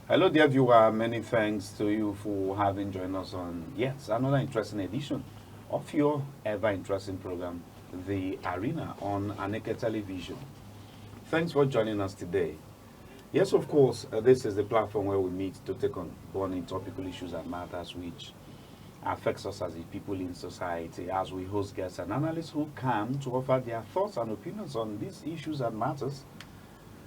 Hello, dear viewer. Many thanks to you for having joined us on yet another interesting edition of your ever interesting program, The Arena on Aneke Television. Thanks for joining us today. Yes, of course, this is the platform where we meet to take on burning topical issues and matters which affects us as a people in society, as we host guests and analysts who come to offer their thoughts and opinions on these issues and matters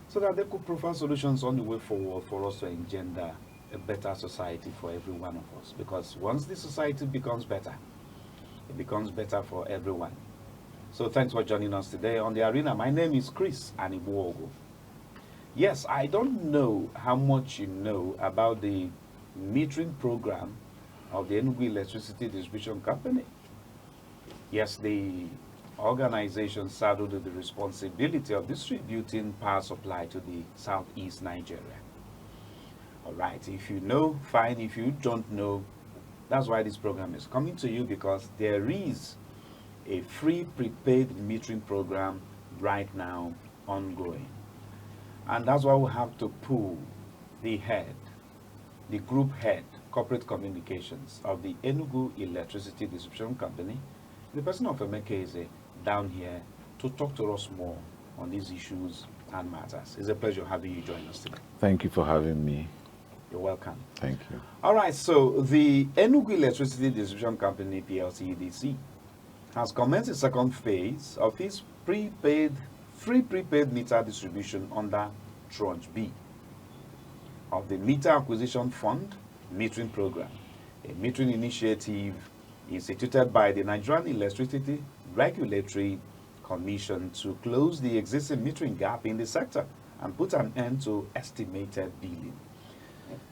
so that they could provide solutions on the way forward for us to engender a better society for every one of us. Because once the society becomes better, it becomes better for everyone. So thanks for joining us today on the arena. My name is Chris Anibuogo. Yes, I don't know how much you know about the metering program of the Enugu Electricity Distribution Company. Yes, the organization saddled with the responsibility of distributing power supply to the southeast Nigeria. All right, if you know, fine. If you don't know, that's why this program is coming to you, because there is a free prepaid metering program right now ongoing. And that's why we have to pull the head, the group head, corporate communications of the Enugu Electricity Distribution Company, the person of Emeka Eze, down here to talk to us more on these issues and matters. It's a pleasure having you join us today. Thank you for having me. You're welcome. Thank you. All right, so the Enugu Electricity Distribution Company, PLC EDC, has commenced the second phase of its free prepaid meter distribution under Tranche B of the Meter Acquisition Fund metering program, a metering initiative instituted by the Nigerian Electricity Regulatory Commission to close the existing metering gap in the sector and put an end to estimated billing.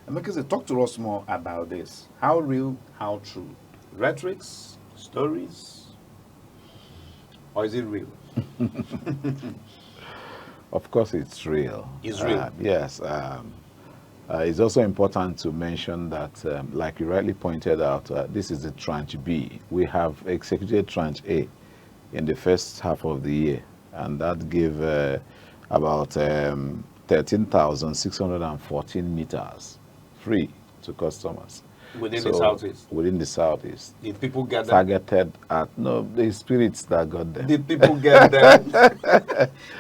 And because they talk to us more about this, how real, how true, rhetorics, stories, or is it real? Of course, it's real. It's real. Yes. It's also important to mention that, like you rightly pointed out, this is the Tranche B. We have executed Tranche A in the first half of the year, and that gave about 13,614 meters free to customers. Within the southeast? Within the southeast. Did people get them? Targeted at, no, the spirits that got them. Did people get them?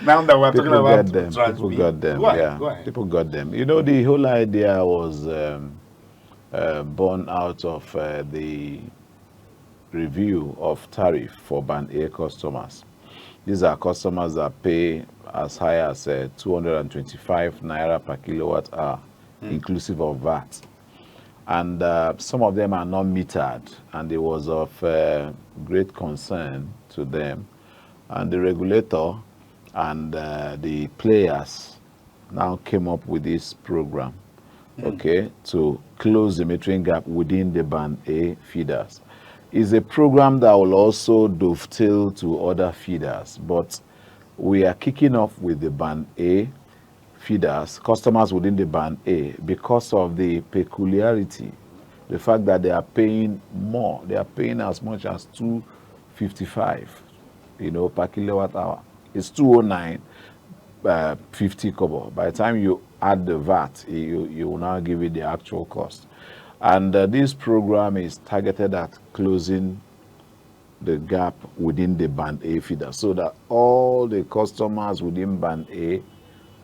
Now that we're talking about Tranche People B. got them. Go ahead, Yeah, go ahead. people got them. You know, the whole idea was born out of the review of tariff for Band A customers. These are customers that pay as high as 225 naira per kilowatt hour, inclusive of VAT. And some of them are not metered, and it was of great concern to them. And the regulator and the players now came up with this program, okay, to close the metering gap within the Band A feeders. It's a program that will also dovetail to other feeders, but we are kicking off with the Band A feeders, customers within the Band A, because of the peculiarity, the fact that they are paying more. They are paying as much as 255, per kilowatt hour. It's 209, 50 kobo. By the time you add the VAT, you will now give it the actual cost. And this program is targeted at closing the gap within the Band A feeder, so that all the customers within Band A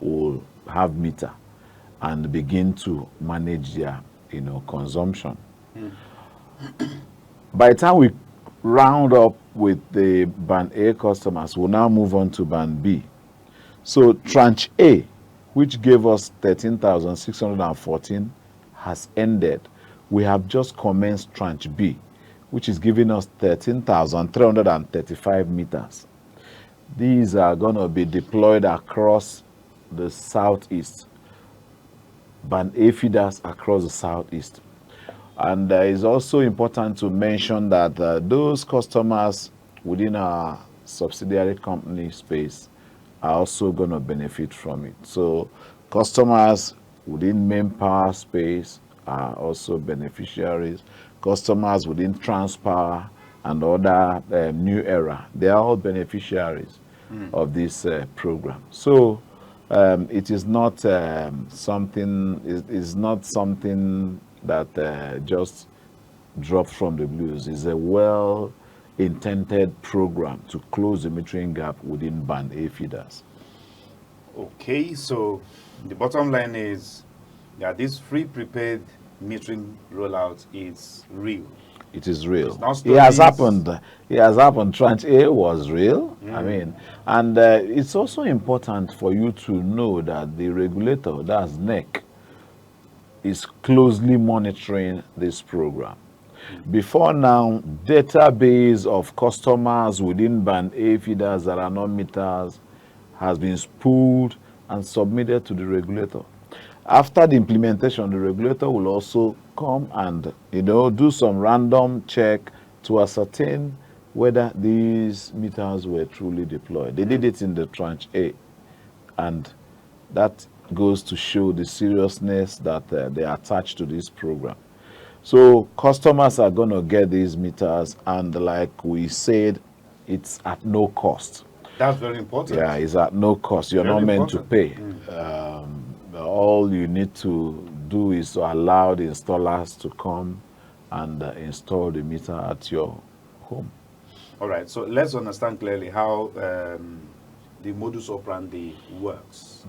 will have meter and begin to manage their consumption. By the time we round up with the Band A customers, we'll now move on to Band B. So Tranche A, which gave us 13,614, has ended. We have just commenced Tranche B, which is giving us 13,335 meters. These are going to be deployed across the southeast, Band A feeders across the southeast. And it's also important to mention that those customers within our subsidiary company space are also going to benefit from it. So customers within main power space are also beneficiaries. Customers within Transpower and other New Era, they are all beneficiaries of this program. So it is not something. Is not something that just dropped from the blues. It's a well-intended program to close the metering gap within Band A feeders. Okay, so the bottom line is that this free prepaid metering rollout is real. It is real. It's not It has stories. happened. It has happened. Tranche A was real. I mean, and it's also important for you to know that the regulator, that's NEC, is closely monitoring this program. Before now, database of customers within Band A feeders that are not meters has been spooled and submitted to the regulator. After the implementation, the regulator will also come and do some random check to ascertain whether these meters were truly deployed. They did it in the tranche A, and that goes to show the seriousness that they attach to this program. So customers are going to get these meters, and like we said, it's at no cost. That's very important. Yeah, it's at no cost. You're Very not meant to important. pay. All you need to do is to allow the installers to come and install the meter at your home. All right, so let's understand clearly how the modus operandi works.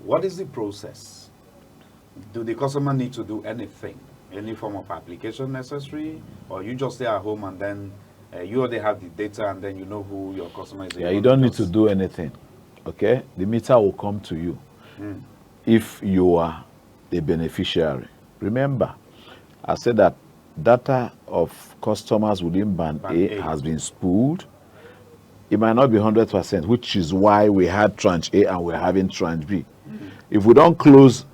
What is the process? Do the customer need to do anything? Any form of application necessary? Or you just stay at home and then you already have the data and then you know who your customer is? Yeah, you don't need to do anything, okay? The meter will come to you if you are the beneficiary. Remember, I said that data of customers within Band A has been spooled. It might not be 100%, which is why we had Tranche A and we're having Tranche B. If we don't close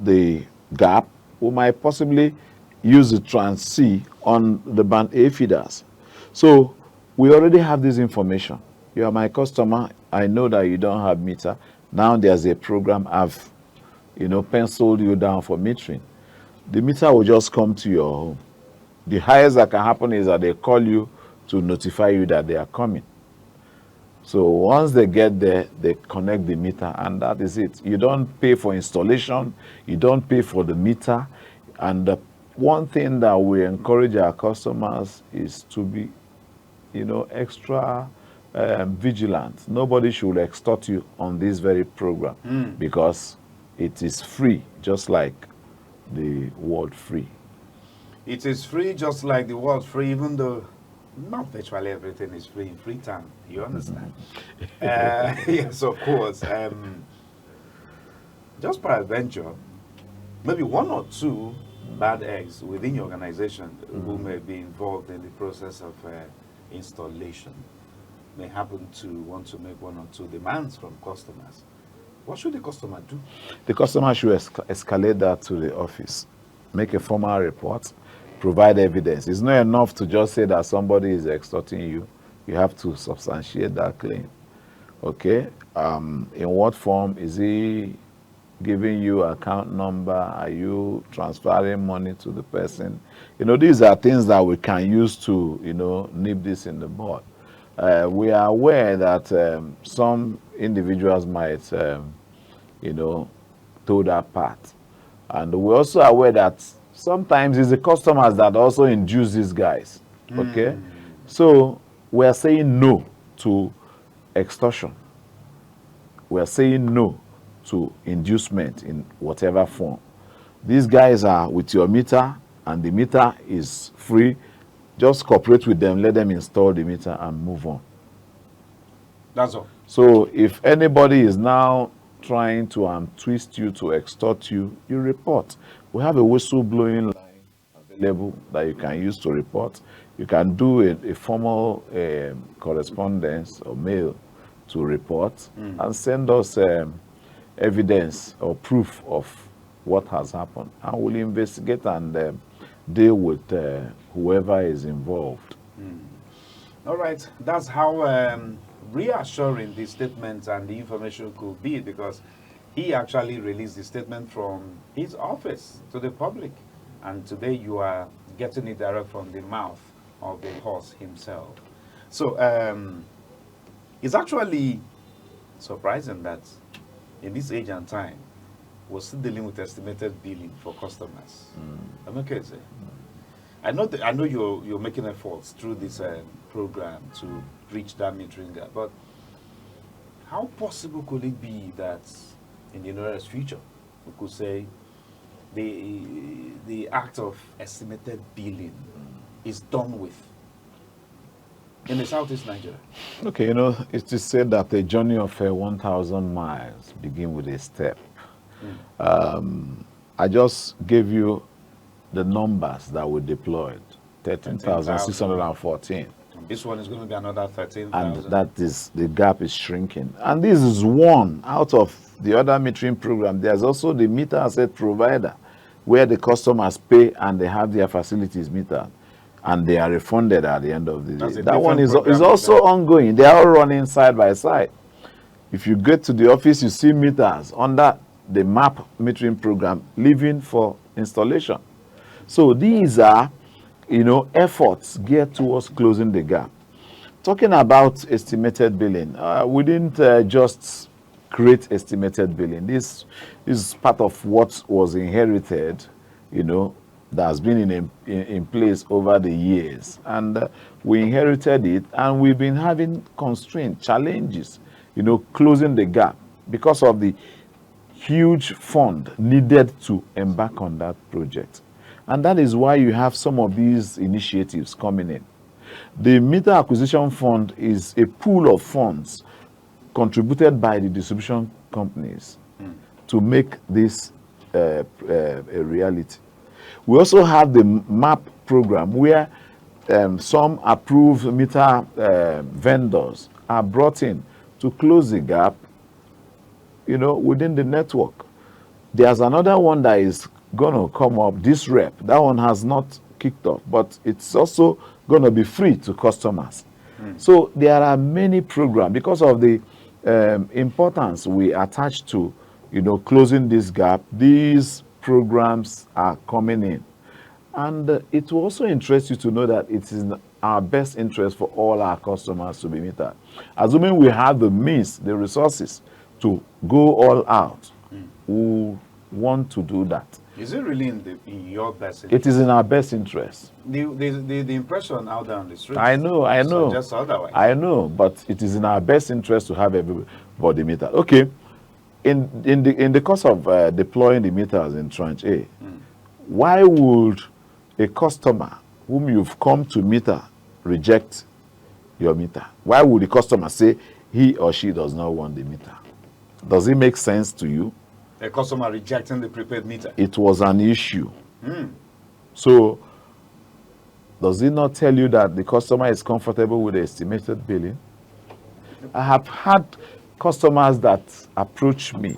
the gap, we might possibly use the Tranche C on the Band A feeders. So we already have this information. You are my customer. I know that you don't have meter. Now there's a program. I've penciled you down for metering. The meter will just come to your home. The highest that can happen is that they call you to notify you that they are coming. So once they get there, they connect the meter, and that is it. You don't pay for installation. You don't pay for the meter. And the one thing that we encourage our customers is to be, extra vigilant. Nobody should extort you on this very program because it is free, just like the word free. It is free just like the word free, even though not virtually everything is free in free time. You understand? Yes, of course. Just peradventure, maybe one or two bad eggs within your organization who may be involved in the process of installation may happen to want to make one or two demands from customers. What should the customer do? The customer should escalate that to the office, make a formal report, provide evidence. It's not enough to just say that somebody is extorting you. You have to substantiate that claim. Okay? In what form? Is he giving you account number? Are you transferring money to the person? These are things that we can use to, nip this in the bud. We are aware that some individuals might, toe that part. And we're also aware that sometimes it's the customers that also induce these guys. Okay? So we are saying no to extortion. We are saying no to inducement in whatever form. These guys are with your meter and the meter is free. Just cooperate with them, let them install the meter and move on. That's all. So if anybody is now trying to twist you, to extort you, you report. We have a whistleblowing line available that you can use to report. You can do a formal correspondence or mail to report and send us evidence or proof of what has happened. And we'll investigate and deal with whoever is involved. All right. That's how reassuring the statement and the information could be, because he actually released the statement from his office to the public. And today you are getting it direct from the mouth of the horse himself. So it's actually surprising that in this age and time, we're still dealing with estimated billing for customers. I'm okay, sir. I know you're making efforts through this program to reach that metering gap, but how possible could it be that in the nearest future we could say the act of estimated billing is done with in the southeast Nigeria? Okay, you know, it is said that a journey of 1,000 miles begin with a step. I just gave you the numbers that were deployed, 13,614. This one is going to be another 13,000. And that is, the gap is shrinking. And this is one out of the other metering program. There's also the meter asset provider, where the customers pay and they have their facilities metered, and they are refunded at the end of the day. That one is also ongoing. They are all running side by side. If you get to the office, you see meters under the MAP metering program leaving for installation. So these are, you know, efforts geared towards closing the gap. Talking about estimated billing, we didn't just create estimated billing. This is part of what was inherited, you know, that has been in place over the years. And we inherited it, and we've been having constraints, challenges, you know, closing the gap because of the huge fund needed to embark on that project. And that is why you have some of these initiatives coming in. The Meter Acquisition Fund is a pool of funds contributed by the distribution companies to make this a reality. We also have the MAP program, where some approved meter vendors are brought in to close the gap, you know, within the network. There's another one that is going to come up, this rep. That one has not kicked off, but it's also going to be free to customers. So there are many programs because of the importance we attach to, you know, closing this gap. These programs are coming in, and it will also interest you to know that it is in our best interest for all our customers to be metered, assuming we have the means, the resources to go all out. We want to do that. Is it really in your best interest? It is in our best interest. The impression out there on the street. I know. Just otherwise. I know, but it is in our best interest to have everybody metered. Okay. In the course of deploying the meters in tranche A, why would a customer whom you've come to meter reject your meter? Why would the customer say he or she does not want the meter? Does it make sense to you? A customer rejecting the prepaid meter. It was an issue. So, does it not tell you that the customer is comfortable with the estimated billing? I have had customers that approach me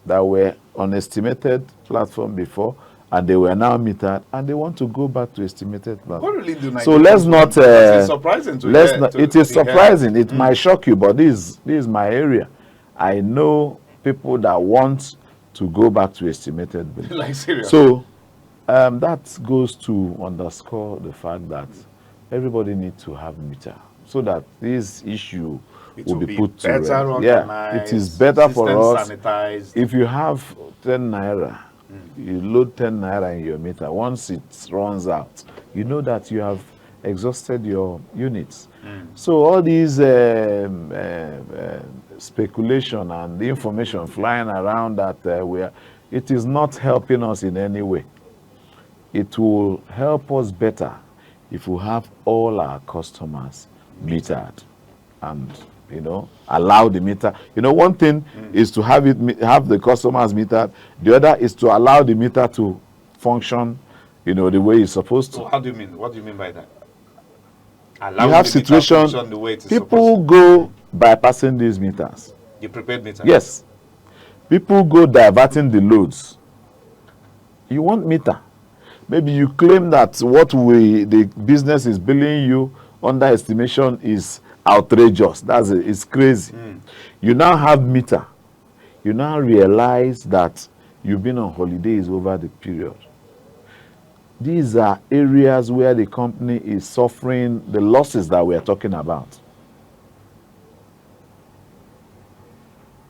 that were on estimated platform before, and they were now metered, and they want to go back to estimated platform. What really do So let's not. It's surprising to hear. It is surprising. It might shock you, but this is my area. I know people that want to go back to estimated billing. Like serious. So that goes to underscore the fact that everybody needs to have meter, so that this issue will be put to rest. Yeah, it is better for us. Sanitized. If you have 10 naira, you load 10 naira in your meter. Once it runs out, you know that you have exhausted your units. So all these speculation and the information flying around that it is not helping us in any way. It will help us better if we have all our customers metered and, you know, allow the meter. You know, one thing is to have the customers metered. The other is to allow the meter to function, you know, the way it's supposed to. So how do you mean? What do you mean by that? You have situations, people go bypassing these meters. The prepaid meter? Yes. People go diverting the loads. You want meter. Maybe you claim that what the business is billing you under estimation is outrageous. It's crazy. You now have meter. You now realize that you've been on holidays over the period. These are areas where the company is suffering the losses that we are talking about.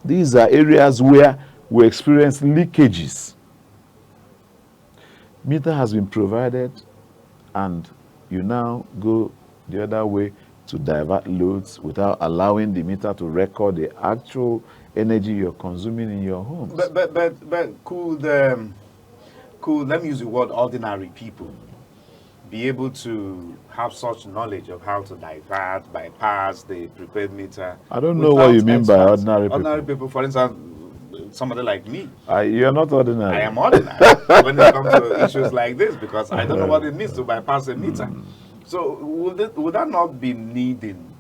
These are areas where we experience leakages. Meter has been provided, and you now go the other way to divert loads without allowing the meter to record the actual energy you're consuming in your homes. But could let me use the word ordinary people be able to have such knowledge of how to divert, bypass the prepaid meter? I don't know what you mean by ordinary people. Ordinary people, for instance, somebody like me. You're not ordinary. I am ordinary when it comes to issues like this, because I don't know what it means to bypass a meter. So would that not be needing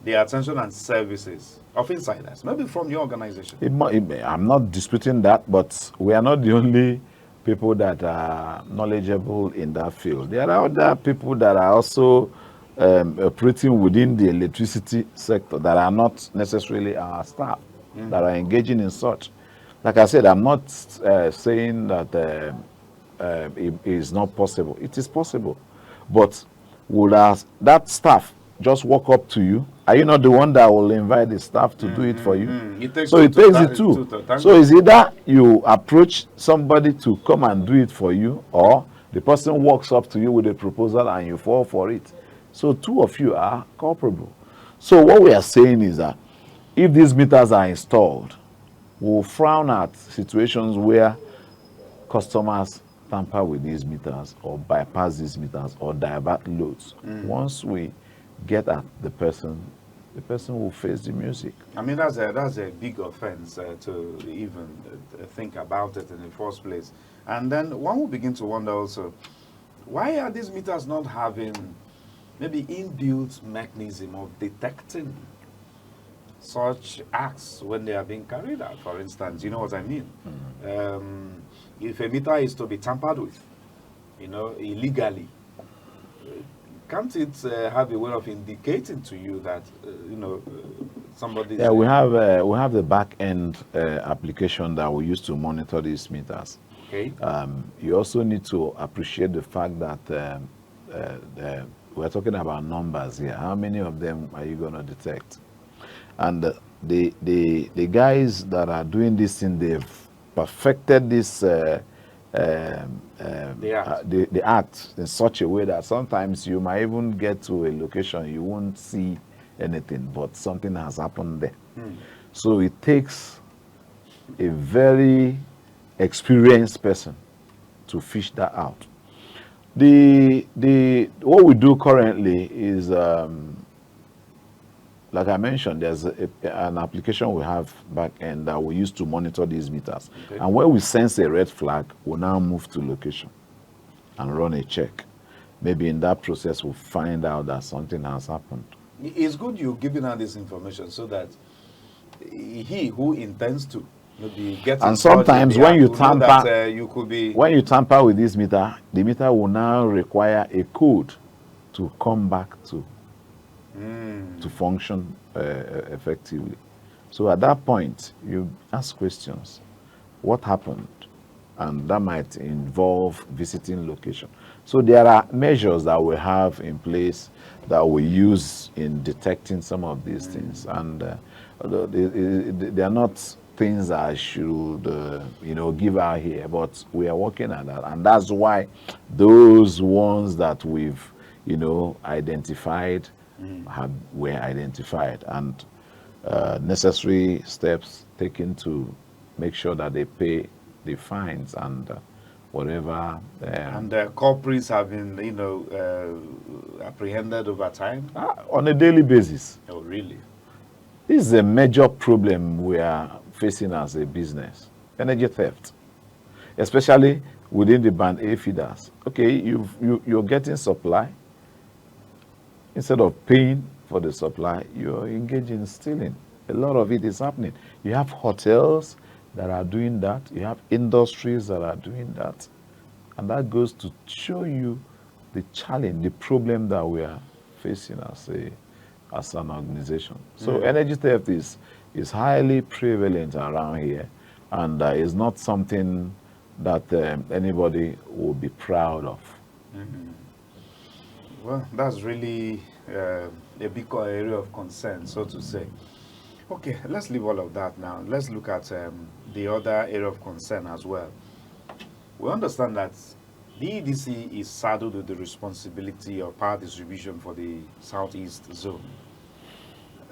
the attention and services of insiders, maybe from your organization? I'm not disputing that, but we are not the only people that are knowledgeable in that field. There are other people that are also operating within the electricity sector that are not necessarily our staff, that are engaging in such. Like I said, I'm not saying that it is not possible. It is possible. But would that staff just walk up to you? Are you not the one that will invite the staff to do it for you? It takes so it takes the two. So it's either you approach somebody to come and do it for you, or the person walks up to you with a proposal and you fall for it. So two of you are culpable. So what we are saying is that if these meters are installed, we'll frown at situations where customers tamper with these meters or bypass these meters or divert loads. Once we get at the person will face the music. I mean, that's a big offense to even think about it in the first place. And then one will begin to wonder also, why are these meters not having maybe inbuilt mechanism of detecting such acts when they are being carried out? For instance, you know what I mean? If a meter is to be tampered with, illegally, can't it have a way of indicating to you that somebody? Yeah, we have the back end application that we use to monitor these meters. Okay. You also need to appreciate the fact that we're talking about numbers here. How many of them are you going to detect? And the guys that are doing this thing, they've perfected this the act in such a way that sometimes you might even get to a location, you won't see anything, but something has happened there. So it takes a very experienced person to fish that out. What we do currently is like I mentioned, there's an application we have back end that we use to monitor these meters. Okay. And when we sense a red flag, we'll now move to location and run a check. Maybe in that process, we'll find out that something has happened. It's good you're giving out this information so that he who intends to maybe get. And sometimes when you tamper, you could be. When you tamper with this meter, the meter will now require a code to come back to function effectively. So at that point, you ask questions. What happened? And that might involve visiting location. So there are measures that we have in place that we use in detecting some of these things. And they are not things that I should, give out here, but we are working on that. And that's why those ones that we've, identified were identified, and necessary steps taken to make sure that they pay the fines and whatever. And culprits have been, apprehended over time? On a daily basis. Oh, really? This is a major problem we are facing as a business. Energy theft, especially within the band A feeders. Okay, you're getting supply. Instead of paying for the supply, you're engaging in stealing. A lot of it is happening. You have hotels that are doing that. You have industries that are doing that. And that goes to show you the challenge, the problem that we are facing as an organization. So energy theft is highly prevalent around here, and is not something that anybody will be proud of. Well, that's really a big area of concern, so to say. Okay, let's leave all of that now. Let's look at the other area of concern as well. We understand that the EDC is saddled with the responsibility of power distribution for the southeast zone.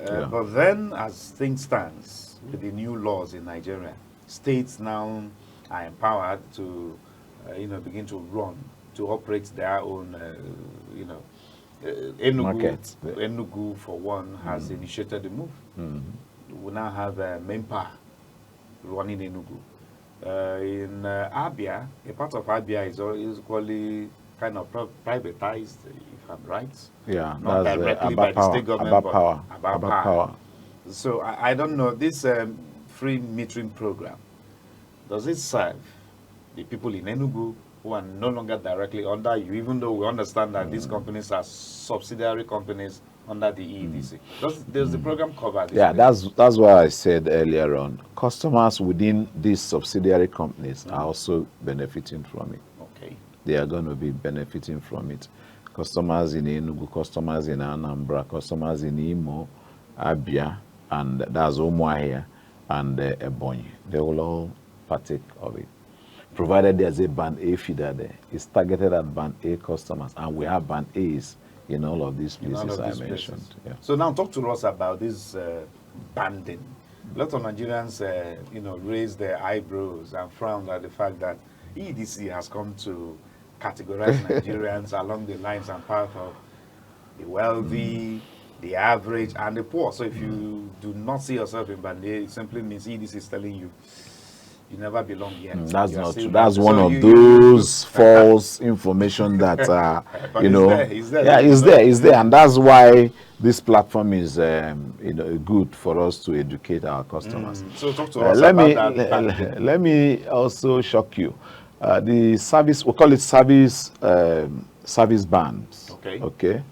Yeah. But then, as things stands, with the new laws in Nigeria, states now are empowered to, begin to run, to operate their own, Markets. Enugu, for one, has initiated the move. We now have Mempa running Enugu. In Abia, a part of Abia is equally kind of privatized, if I'm right. Yeah, Not that's directly by about the power. state government, About but power. about About power. power. So I don't know, this free metering program, does it serve the people in Enugu who are no longer directly under you, even though we understand that these companies are subsidiary companies under the EEDC? Does the program cover this? Yeah, that's why I said earlier on. Customers within these subsidiary companies are also benefiting from it. Okay. They are going to be benefiting from it. Customers in Enugu, customers in Anambra, customers in Imo, Abia, and that's Umuahia and Ebonyi. They will all partake of it. Provided there's a band A feeder there. It's targeted at band A customers, and we have band A's in all of these places I mentioned. Yeah. So now talk to us about this banding. A lot of Nigerians, raise their eyebrows and frown at the fact that EDC has come to categorize Nigerians along the lines and path of the wealthy, the average, and the poor. So if you do not see yourself in band A, it simply means EDC is telling you you never belong yet. That's You are not still true. That's band. one So of you- those false information that But you know. it's there. Yeah, it's there, and that's why this platform is good for us to educate our customers. So talk to us Let about me that banding. let me also shock you. The service, we call it service bands. Okay. Okay,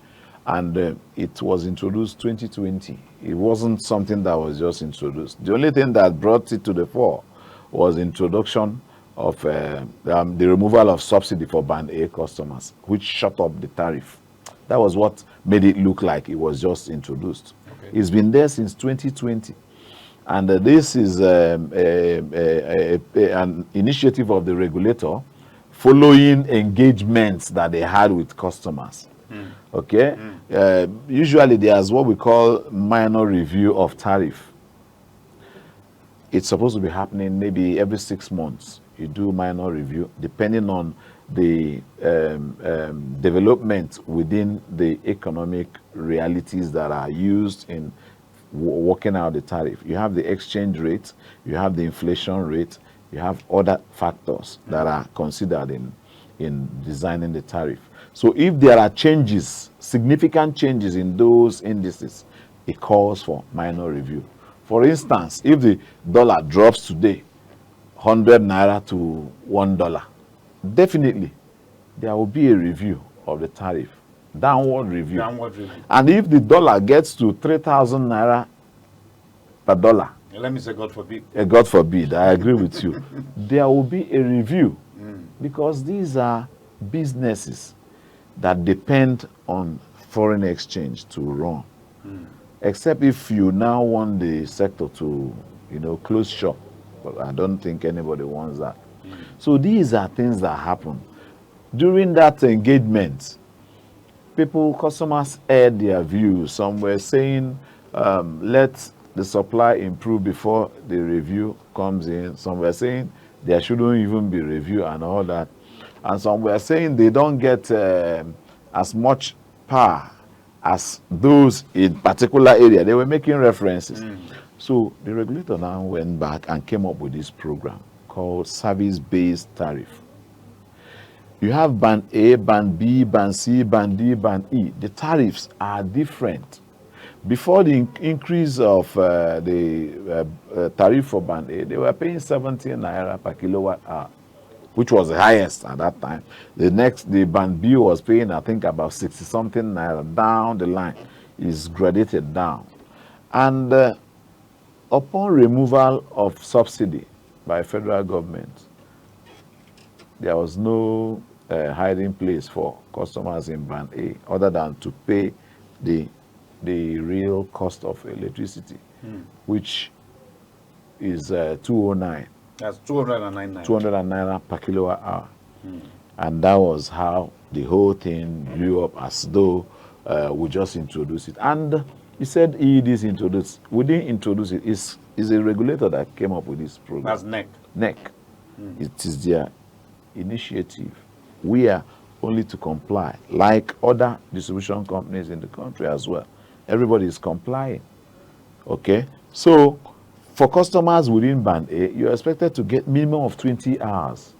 and it was introduced 2020. It wasn't something that was just introduced. The only thing that brought it to the fore was introduction of the removal of subsidy for band A customers, which shut up the tariff. That was what made it look like it was just introduced. Okay. It's been there since 2020. And this is an initiative of the regulator following engagements that they had with customers. Okay? Usually there's what we call minor review of tariff. It's supposed to be happening maybe every 6 months. You do minor review depending on the development within the economic realities that are used in working out the tariff. You have the exchange rate, you have the inflation rate, you have other factors that are considered in designing the tariff. So if there are changes, significant changes in those indices, it calls for minor review. For instance, if the dollar drops today, 100 naira to $1, definitely there will be a review of the tariff. Downward review. Downward review. And if the dollar gets to 3,000 naira per dollar, Let me say, God forbid. God forbid, I agree with you, there will be a review because these are businesses that depend on foreign exchange to run. Except if you now want the sector to, close shop. But I don't think anybody wants that. So these are things that happen. During that engagement, customers aired their views. Some were saying, let the supply improve before the review comes in. Some were saying there shouldn't even be review and all that. And some were saying they don't get as much power as those in particular area. They were making references. So the regulator now went back and came up with this program called service-based tariff. You have band A, band B, band C, band D, band E. The tariffs are different. Before the increase of the tariff for band A, they were paying 70 naira per kilowatt hour, which was the highest at that time. The band B was paying, I think, about 60 something naira. Down the line is gradated down. And upon removal of subsidy by federal government, there was no hiding place for customers in band A other than to pay the the real cost of electricity, which is 209. That's 209 naira. 200 naira per kilowatt hour. And that was how the whole thing grew up, as though we just introduced it. And he said EEDs introduced. We didn't introduce it. It's a regulator that came up with this program. That's NEC. NEC. It is their initiative. We are only to comply, like other distribution companies in the country as well. Everybody is complying. Okay? So, for customers within Band A, you're expected to get minimum of 20 hours.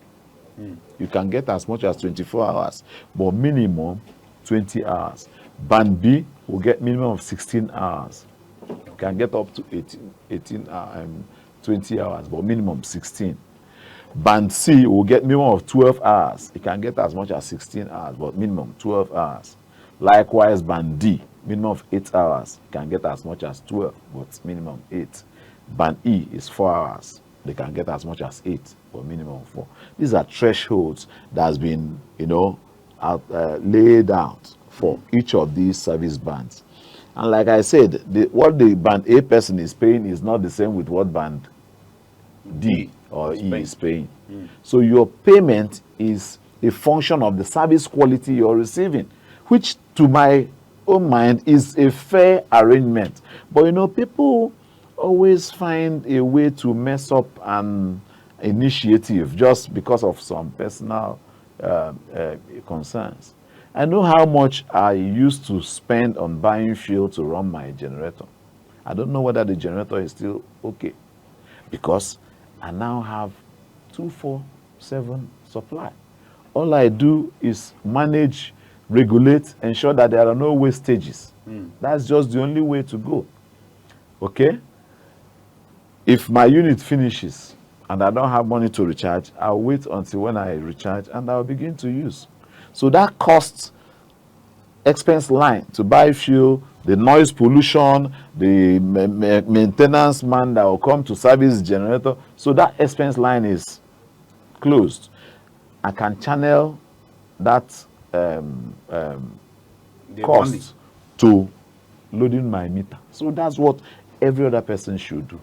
You can get as much as 24 hours, but minimum 20 hours. Band B will get minimum of 16 hours. You can get up to 20 hours, but minimum 16. Band C will get minimum of 12 hours. You can get as much as 16 hours, but minimum 12 hours. Likewise, Band D, minimum of 8 hours. You can get as much as 12, but minimum 8. Band E is 4 hours. They can get as much as 8, but minimum 4. These are thresholds that has been, laid out for each of these service bands. And like I said, what the Band A person is paying is not the same with what Band D or E is paying. So your payment is a function of the service quality you're receiving, which to my own mind is a fair arrangement. But people always find a way to mess up an initiative just because of some personal concerns. I know how much I used to spend on buying fuel to run my generator. I don't know whether the generator is still okay, because I now have 24/7 supply. All I do is manage, regulate, ensure that there are no wastages. That's just the only way to go. Okay? If my unit finishes and I don't have money to recharge, I'll wait until when I recharge and I'll begin to use. So that cost expense line to buy fuel, the noise pollution, the maintenance man that will come to service the generator, so that expense line is closed. I can channel that cost to loading my meter. So that's what every other person should do.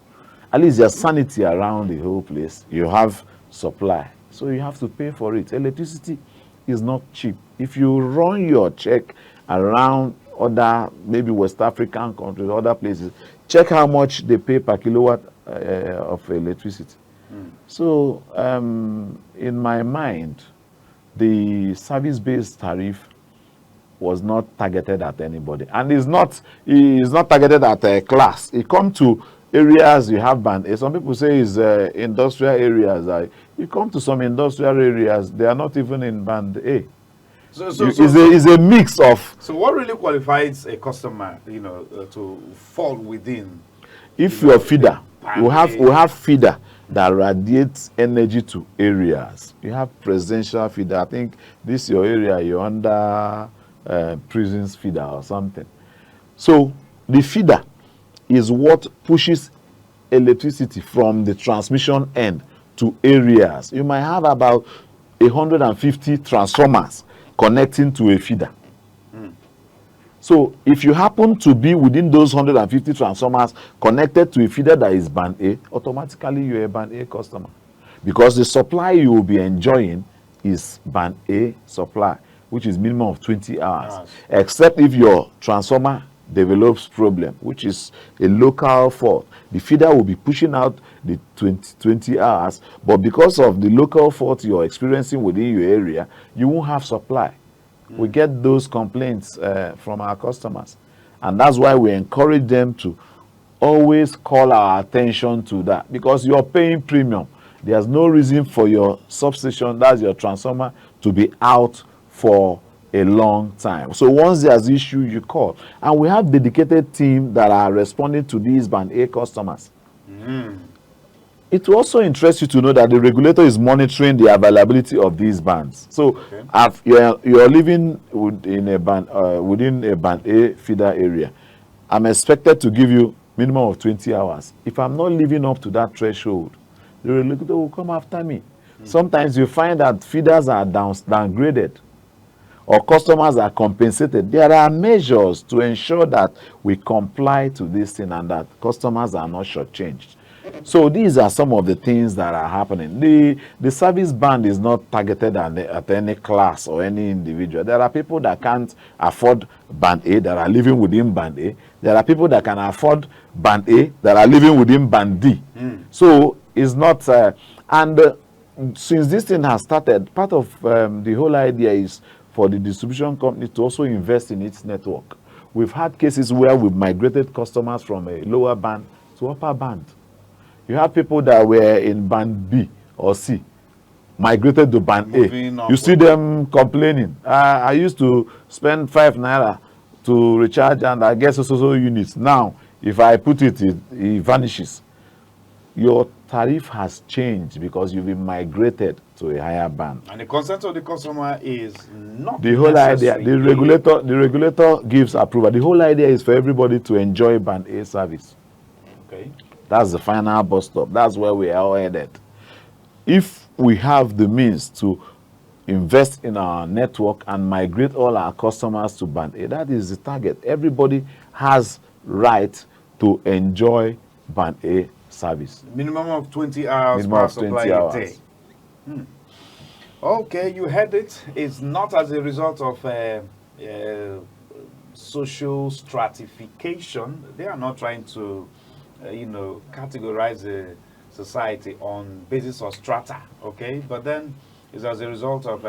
At least there's sanity around the whole place. You have supply, so you have to pay for it. Electricity is not cheap. If you run your check around other, maybe West African countries, other places, check how much they pay per kilowatt of electricity. So, in my mind, the service-based tariff was not targeted at anybody, and is not targeted at a class. It comes to areas you have Band A. Some people say it's industrial areas. You come to some industrial areas, they are not even in Band A. So it's a mix of. So what really qualifies a customer, to fall within? If you're feeder, we have feeder that radiates energy to areas. You have presidential feeder. I think this your area, you're under prisons feeder or something. So the feeder is what pushes electricity from the transmission end to areas. You might have about 150 transformers connecting to a feeder. So if you happen to be within those 150 transformers connected to a feeder that is Band A, automatically you're a Band A customer, because the supply you will be enjoying is Band A supply, which is minimum of 20 hours, except if your transformer develops problem, which is a local fault. The feeder will be pushing out the 20 hours, but because of the local fault you're experiencing within your area, you won't have supply. We get those complaints from our customers, and that's why we encourage them to always call our attention to that, because you're paying premium. There's no reason for your substation, that's your transformer, to be out for a long time. So once there's issue, you call, and we have dedicated team that are responding to these Band A customers. It will also interest you to know that the regulator is monitoring the availability of these bands. So you're living within a band A feeder area, I'm expected to give you minimum of 20 hours. If I'm not living up to that threshold, the regulator will come after me. Sometimes you find that feeders are downgraded, or customers are compensated. There are measures to ensure that we comply to this thing and that customers are not shortchanged. So these are some of the things that are happening. The service band is not targeted at any class or any individual. There are people that can't afford band A that are living within band A. There are people that can afford band A that are living within band D. So it's not since this thing has started, part of the whole idea is for the distribution company to also invest in its network. We've had cases where we've migrated customers from a lower band to upper band. You have people that were in band B or C, migrated to band A. You see them complaining. I used to spend 5 naira to recharge and I get so units. Now, if I put it, it vanishes. Your tariff has changed because you've been migrated to a higher band. And the consent of the customer is not the whole idea. The regulator gives approval. The whole idea is for everybody to enjoy band A service. Okay. That's the final bus stop. That's where we are all headed. If we have the means to invest in our network and migrate all our customers to band A, that is the target. Everybody has right to enjoy band A service. Minimum of 20 hours Minimum per of 20 supply hours. a day. Okay, you heard it. It's not as a result of social stratification. They are not trying to, categorize the society on basis of strata, okay? But then it's as a result of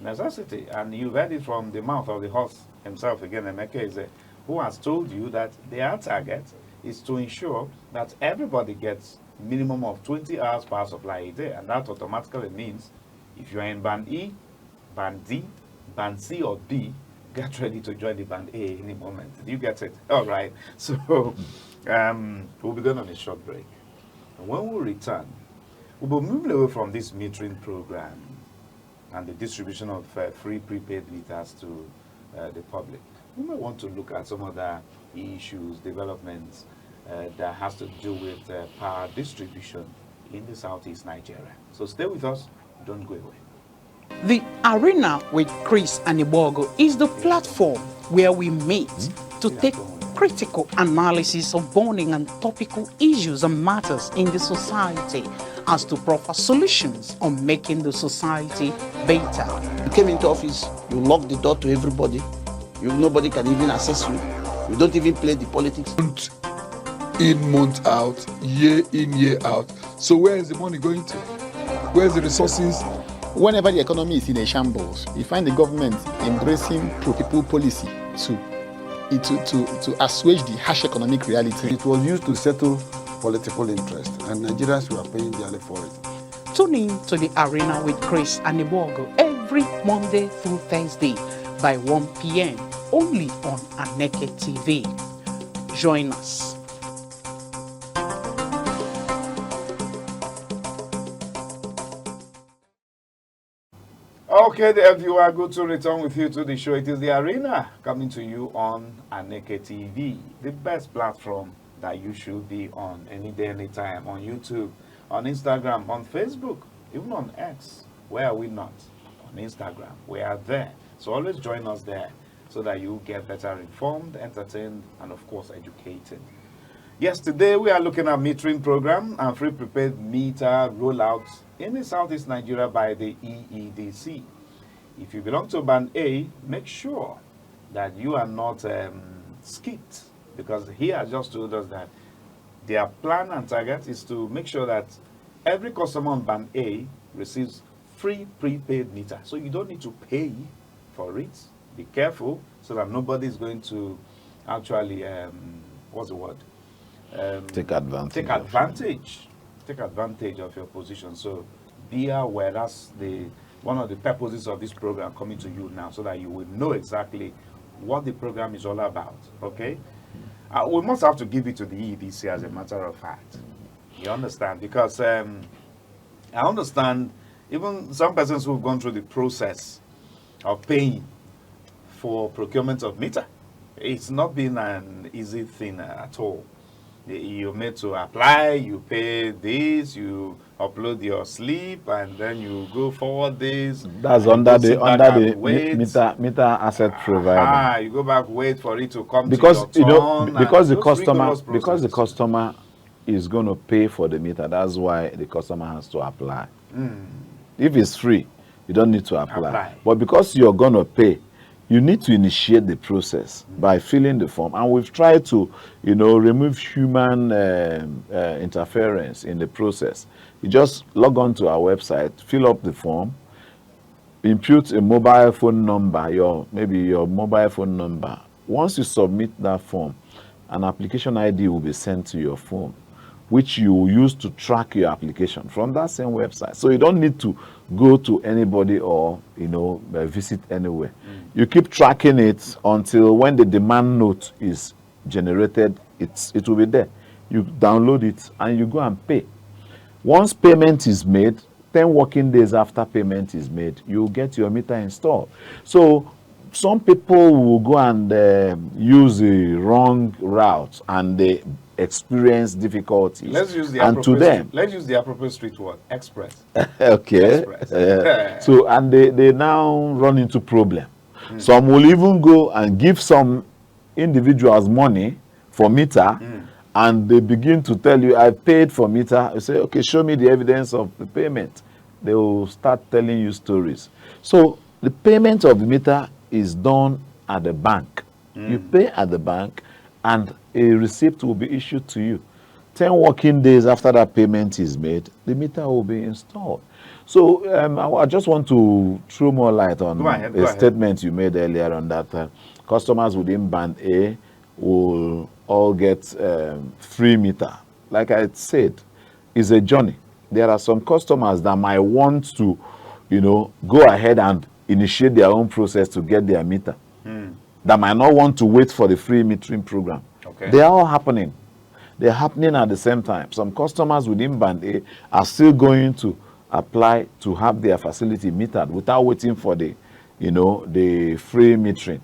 necessity. And you've heard it from the mouth of the horse himself again, Emeka, who has told you that their target is to ensure that everybody gets minimum of 20 hours per supply a day. And that automatically means if you are in band E, band D, band C or D, get ready to join the band A any moment. Do you get it? All right. So we'll be going on a short break. And when we return, we'll be moving away from this metering program and the distribution of free prepaid meters to the public. We might want to look at some other issues, developments that has to do with power distribution in the southeast Nigeria. So stay with us, don't go away. The Arena with Chris and Ibogo is the platform where we meet to take critical analysis of burning and topical issues and matters in the society as to proper solutions on making the society better. You came into office, you locked the door to everybody. Nobody can even access you. You don't even play the politics. Month in, month out, year in, year out. So where is the money going to? Where's the resources? Whenever the economy is in a shambles, you find the government embracing pro-people policy to assuage the harsh economic reality. It was used to settle political interest, and Nigerians were paying dearly for it. Tune in to the Arena with Chris and Ibogo every Monday through Thursday by 1 p.m. only on Aneke TV. Join us. Okay, dear viewer, good to return with you to the show. It is the Arena coming to you on Aneke TV, the best platform that you should be on any day, anytime, on YouTube, on Instagram, on Facebook, even on X. Where are we not? On Instagram, we are there. So always join us there so that you get better informed, entertained, and of course educated. Yes, today we are looking at metering program and free prepaid meter rollout in the southeast Nigeria by the EEDC. If you belong to band A, make sure that you are not skipped, because he has just told us that their plan and target is to make sure that every customer on band A receives free prepaid meter. So you don't need to pay for it. Be careful so that nobody is going to actually, what's the word? Take advantage. Take advantage of your position. So be aware. That's one of the purposes of this program coming to you now, so that you will know exactly what the program is all about. Okay? We must have to give it to the EDC as a matter of fact. You understand? Because I understand even some persons who've gone through the process of paying for procurement of meter. It's not been an easy thing at all. You made to apply, you pay this, you upload your slip, and then you go forward this. That's and under you the sit back under and the wait. meter asset provider. You go back, wait for it to come Because to your you know, turn. because and the those customer rigorous because the processes. customer is going to pay for the meter. That's why the customer has to apply. If it's free, you don't need to apply. But because you're going to pay, you need to initiate the process by filling the form. And we've tried to, remove human interference in the process. You just log on to our website, fill up the form, input a mobile phone number, maybe your mobile phone number. Once you submit that form, an application ID will be sent to your phone, which you will use to track your application from that same website. So you don't need to go to anybody or visit anywhere. You keep tracking it until when the demand note is generated, it will be there. You download it and you go and pay. Once payment is made, 10 working days after payment is made, you get your meter installed. So some people will go and use the wrong route and they experience difficulties. Let's use the appropriate street word, express. Okay. Express. So and they now run into problem. Some will even go and give some individuals money for meter, and they begin to tell you, I paid for meter. You say, okay, show me the evidence of the payment. They will start telling you stories. So the payment of the meter is done at the bank. You pay at the bank, and a receipt will be issued to you. 10 working days after that payment is made, the meter will be installed. So I just want to throw more light on a statement you made earlier on that customers within Band A will all get free meter. Like I said, it's a journey. There are some customers that might want to, go ahead and initiate their own process to get their meter. That might not want to wait for the free metering program. Okay. They are all happening. They're happening at the same time. Some customers within Band A are still going to apply to have their facility metered without waiting for the, the free metering.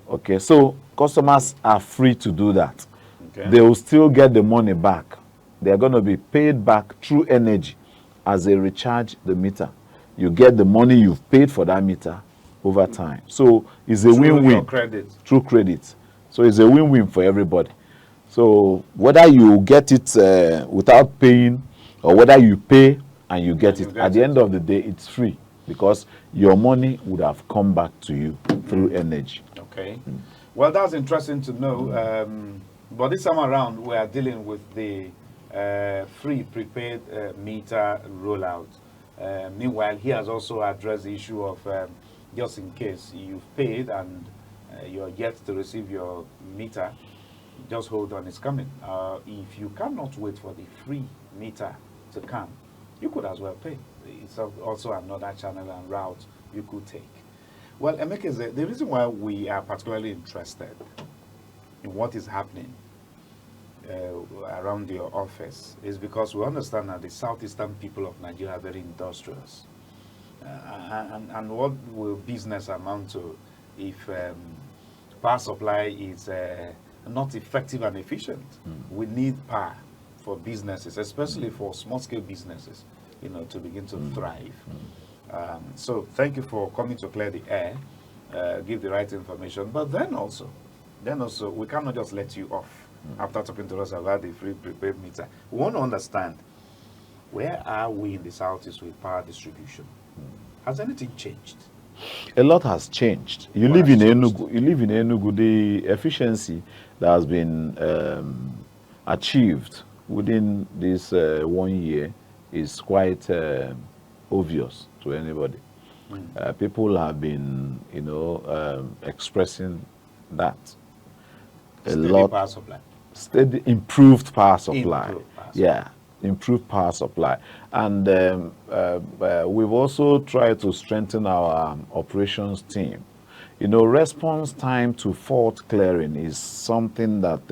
Okay, so customers are free to do that. Okay. They will still get the money back. They are going to be paid back through energy as they recharge the meter. You get the money you've paid for that meter over time. So it's a win-win. Through credit. So it's a win-win for everybody. So whether you get it without paying or whether you pay and you get it, at the end of the day, it's free because your money would have come back to you through energy. Okay. Well, that's interesting to know. But this time around, we are dealing with the free prepaid meter rollout. Meanwhile, he has also addressed the issue of just in case you've paid and you're yet to receive your meter, just hold on, it's coming. If you cannot wait for the free meter to come, you could as well pay. It's also another channel and route you could take. Well, Emeka, the reason why we are particularly interested in what is happening around your office is because we understand that the southeastern people of Nigeria are very industrious. And what will business amount to if power supply is not effective and efficient? We need power for businesses, especially for small-scale businesses, to begin to thrive. So thank you for coming to clear the air, give the right information. But then also, we cannot just let you off after talking to us about the free prepaid meter. We want to understand, where are we in the Southeast with power distribution? Has anything changed? A lot has changed. You live in Enugu. The efficiency that has been achieved within this 1 year is quite obvious to anybody. People have been, expressing that. Power supply. Steady, improved power supply. Improved power supply. And we've also tried to strengthen our operations team. Response time to fault clearing is something that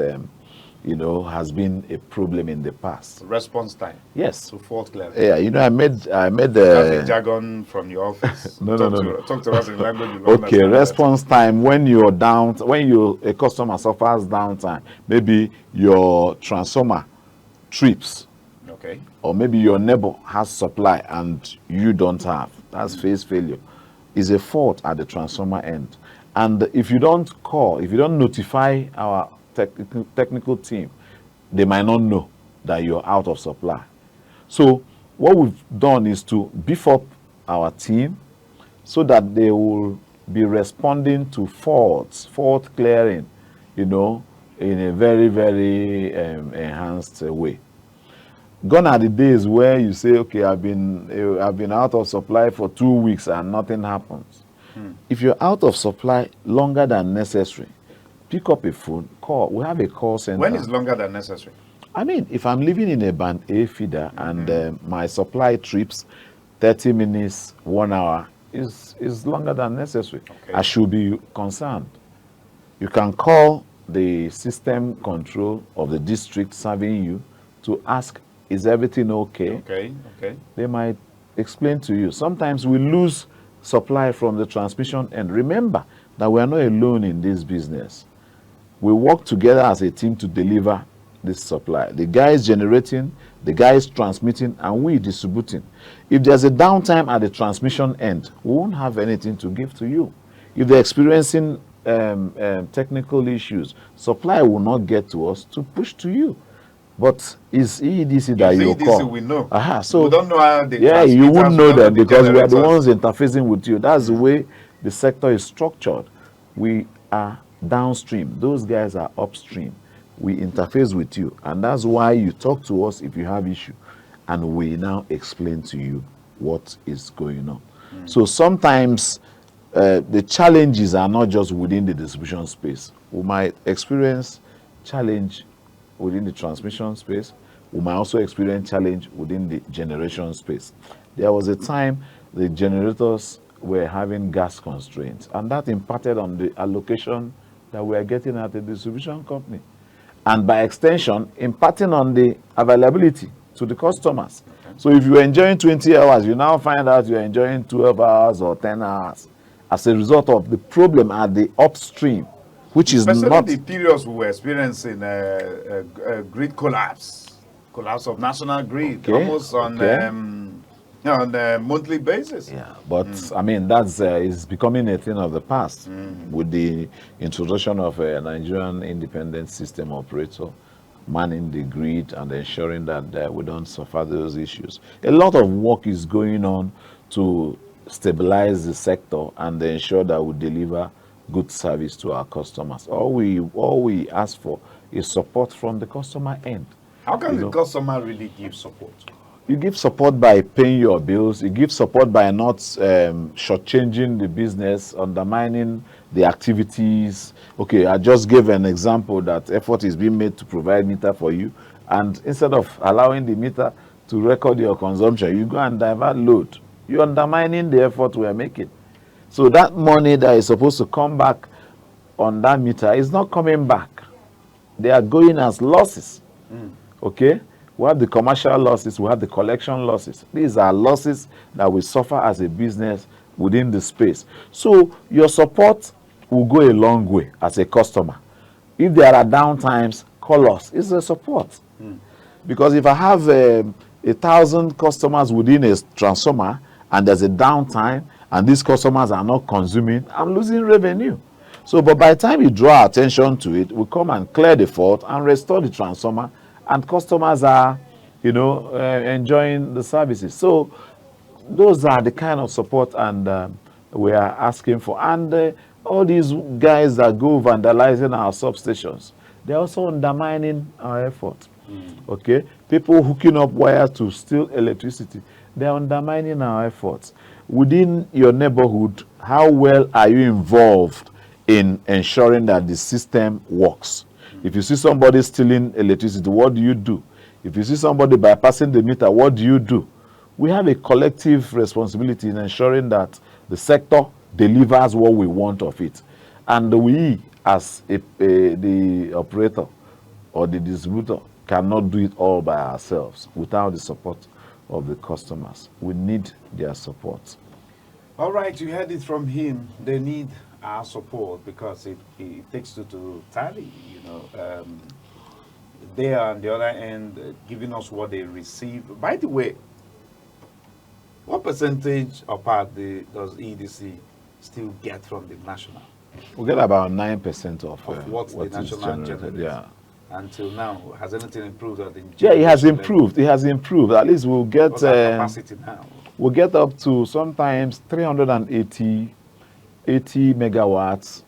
has been a problem in the past. Response time. Yes. To fault clearance. Yeah, I made That's a jargon from your office. No. Talk to us in language you Okay, understand response time when you're down, when a customer suffers downtime, maybe your transformer trips, better. Okay. or maybe your neighbor has supply and you don't have. That's phase failure. Is a fault at the transformer end. And if you don't call, if you don't notify our technical team, they might not know that you're out of supply. So what we've done is to beef up our team so that they will be responding to fault clearing, in a very, very enhanced way. Gone are the days where you say, okay, I've been out of supply for 2 weeks and nothing happens. If you're out of supply longer than necessary, pick up a phone, call. We have a call center. When is longer than necessary? I mean, if I'm living in a band A feeder and my supply trips 30 minutes, 1 hour, is longer than necessary. Okay. I should be concerned. You can call the system control of the district serving you to ask, is everything okay? Okay. They might explain to you. Sometimes we lose supply from the transmission end. Remember that we are not alone in this business. We work together as a team to deliver this supply. The guys generating, the guys transmitting, and we distributing. If there's a downtime at the transmission end, we won't have anything to give to you. If they're experiencing technical issues, supply will not get to us to push to you. But it's EEDC that you call. We know. So we don't know how they you wouldn't know them because we are the generators. ones interfacing with you. That's the way the sector is structured. We are downstream. Those guys are upstream. We interface with you, and that's why you talk to us if you have issue, and we now explain to you what is going on. So sometimes the challenges are not just within the distribution space. We might experience challenge within the transmission space. We might also experience challenge within the generation space. There was a time the generators were having gas constraints, and that impacted on the allocation that we are getting at the distribution company, and by extension impacting on the availability to the customers. So if you're enjoying 20 hours, you now find out you're enjoying 12 hours or 10 hours as a result of the problem at the upstream, which is Especially not the periods we were experiencing grid collapse of national grid, almost on a monthly basis. Yeah, but I mean that's is becoming a thing of the past with the introduction of a Nigerian independent system operator manning the grid and ensuring that we don't suffer those issues. A lot of work is going on to stabilize the sector and ensure that we deliver good service to our customers. All we ask for is support from the customer end. How can the customer really give support? You give support by paying your bills. You give support by not shortchanging the business, undermining the activities. Okay, I just gave an example that effort is being made to provide meter for you, and instead of allowing the meter to record your consumption, you go and divert load. You're undermining the effort we are making. So that money that is supposed to come back on that meter is not coming back. They are going as losses. Okay? We have the commercial losses, we have the collection losses. These are losses that we suffer as a business within the space. So your support will go a long way as a customer. If there are downtimes, call us. It's a support. Because if I have 1,000 customers within a transformer and there's a downtime and these customers are not consuming, I'm losing revenue. So, but by the time you draw attention to it, we come and clear the fault and restore the transformer, and customers are, enjoying the services. So those are the kind of support and we are asking for. And all these guys that go vandalizing our substations, they're also undermining our effort. Okay, people hooking up wires to steal electricity, they're undermining our efforts. Within your neighborhood, how well are you involved in ensuring that the system works? If you see somebody stealing electricity, what do you do? If you see somebody bypassing the meter, what do you do? We have a collective responsibility in ensuring that the sector delivers what we want of it. And we, as the operator or the distributor cannot do it all by ourselves without the support of the customers. We need their support. All right, you heard it from him. They need our support because it takes two to tally, they are on the other end giving us what they receive. By the way, what percentage of part does EDC still get from the national? We get about 9% of what the is national generated. generates. Yeah. Until now, has anything improved? Or the Yeah, it has level? improved. It has improved. At least we'll get What's our capacity now? we'll get up to sometimes 380 megawatts,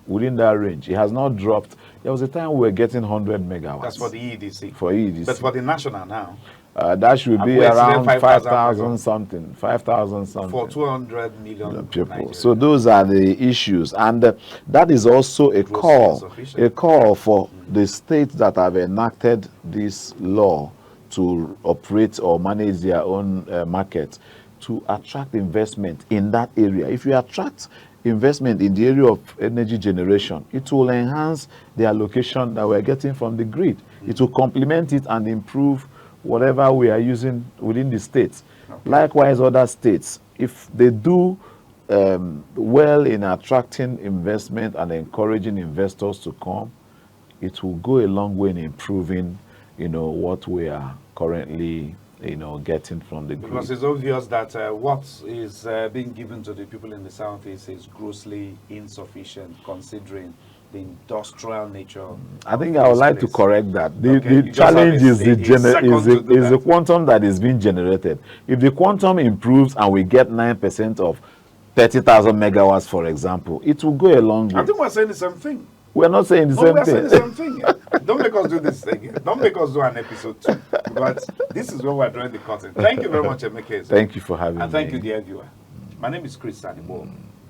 within that range. It has not dropped. There was a time we were getting 100 megawatts. That's for the EDC. For EDC. But for the national now? That should be around 5,000 something. 5,000 something. For 200 million people. So those are the issues. And that is also a call for the states that have enacted this law to operate or manage their own market to attract investment in that area. If you attract investment in the area of energy generation, it will enhance the allocation that we're getting from the grid. It will complement it and improve whatever we are using within the states. Okay. Likewise, other states, if they do well in attracting investment and encouraging investors to come, it will go a long way in improving, what we are currently, getting from the grid. Because it's obvious that what is being given to the people in the Southeast is grossly insufficient, considering the industrial nature. I think I would like to correct that. The challenge is the quantum that is being generated. If the quantum improves and we get 9% of 30,000 megawatts, for example, it will go a long way. I think we're saying the same thing. We're not saying the same thing. We're saying the same thing. Don't make us do this again. Don't make us do an episode 2. But this is where we're drawing the curtain. Thank you very much, Emeka. Thank you for having me. And thank you, dear viewer. My name is Chuks-Ronnie.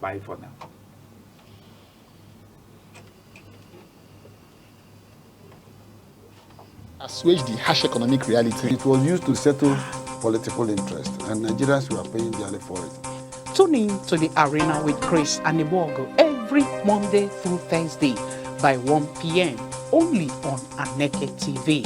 Bye for now. Assuage the harsh economic reality. It was used to settle political interest, and Nigerians were paying dearly for it. Tune in to the Arena with Chris and Ibogo every Monday through Thursday by 1 p.m. only on Aneke TV.